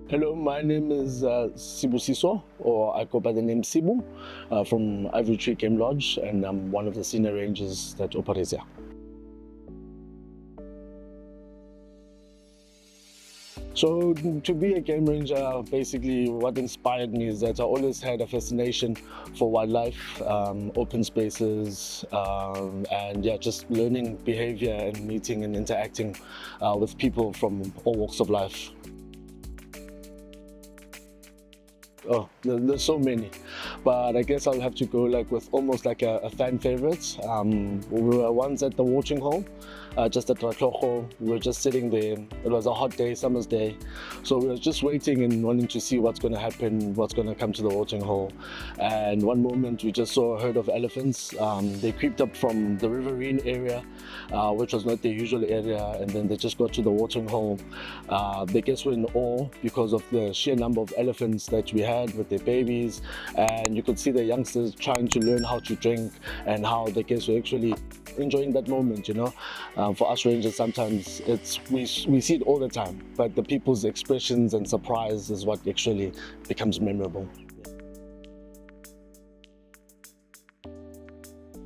Hello, my name is Sibusiso, or I go by the name Sibu, from Ivory Tree Game Lodge, and I'm one of the senior rangers that operates here. So to be a game ranger, basically what inspired me is that I always had a fascination for wildlife, open spaces, and yeah, just learning behavior and meeting and interacting with people from all walks of life. Oh, there's so many, but I guess I'll have to go like with almost like a fan favorite. We were once at the watching hole, just at Ratlhogo. We were just sitting there. It was a hot day, summer's day, so we were just waiting and wanting to see what's going to happen, what's going to come to the watching hole. And one moment we just saw a herd of elephants. They creeped up from the riverine area, which was not their usual area, and then they just got to the watering hole. They guess were in awe because of the sheer number of elephants that we had with their babies, and you could see the youngsters trying to learn how to drink and how the kids were actually enjoying that moment, you know. For us rangers, sometimes we see it all the time, but the people's expressions and surprise is what actually becomes memorable.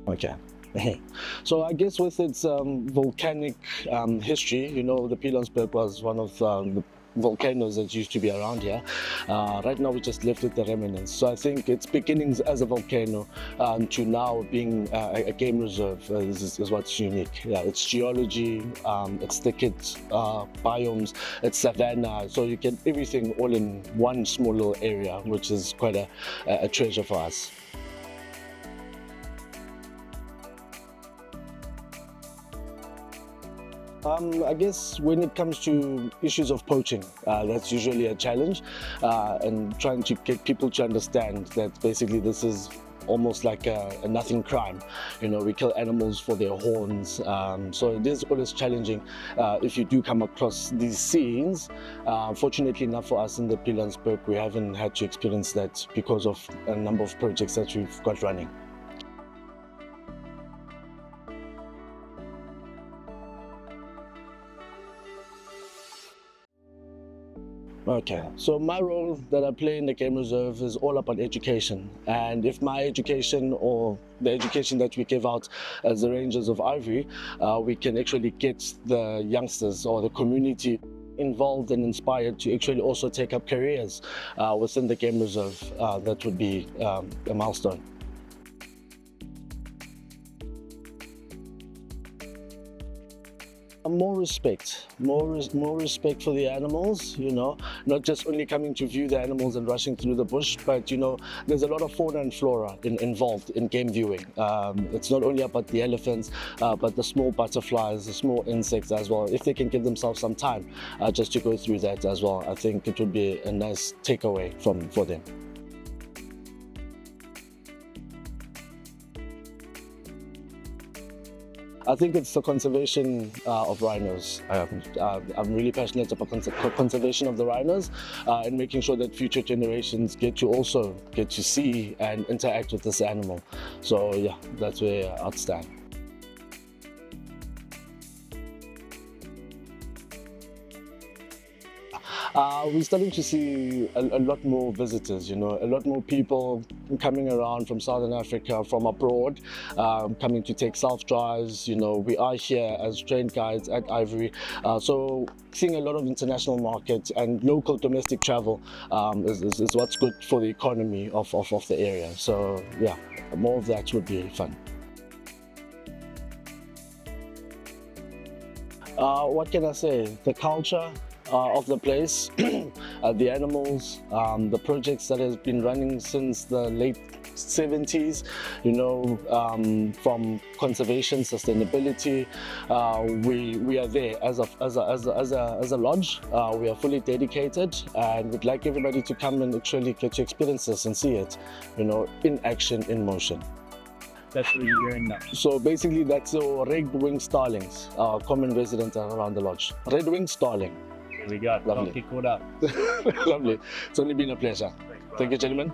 Okay. So I guess with its volcanic history, you know, the Pilanesberg was one of the volcanoes that used to be around here. Right now we just left with the remnants. So I think its beginnings as a volcano to now being a game reserve is what's unique. Yeah, it's geology, it's thicket biomes, it's savanna. So you get everything all in one small little area, which is quite a treasure for us. I guess when it comes to issues of poaching, that's usually a challenge, and trying to get people to understand that basically this is almost like a nothing crime. You know, we kill animals for their horns, so it is always challenging if you do come across these scenes. Fortunately enough for us in the Pilanesberg, we haven't had to experience that because of a number of projects that we've got running. Okay, so my role that I play in the game reserve is all about education, and if my education or the education that we give out as the Rangers of Ivory, we can actually get the youngsters or the community involved and inspired to actually also take up careers within the game reserve, that would be a milestone. More respect, more respect for the animals, you know, not just only coming to view the animals and rushing through the bush, but you know, there's a lot of fauna and flora involved in game viewing. It's not only about the elephants, but the small butterflies, the small insects as well. If they can give themselves some time just to go through that as well, I think it would be a nice takeaway for them. I think it's the conservation of rhinos. I'm really passionate about conservation of the rhinos and making sure that future generations get to see and interact with this animal. So yeah, that's where I'd stand. We're starting to see a lot more visitors, you know, a lot more people coming around from Southern Africa, from abroad, coming to take self-drives. You know, we are here as trained guides at Ivory, so seeing a lot of international markets and local domestic travel is what's good for the economy of the area. So yeah, more of that would be fun. What can I say? The culture of the place, the animals, the projects that has been running since the late 70s, you know, from conservation, sustainability. We are there as a lodge. We are fully dedicated, and we'd like everybody to come and actually get to experience this and see it, you know, in action, in motion. That's what you're hearing now. So basically that's our red-winged starlings, common resident around the lodge. Red-winged starling. Here we go. Lovely. Okay, caught up. Lovely. It's only been a pleasure. Thank you, gentlemen.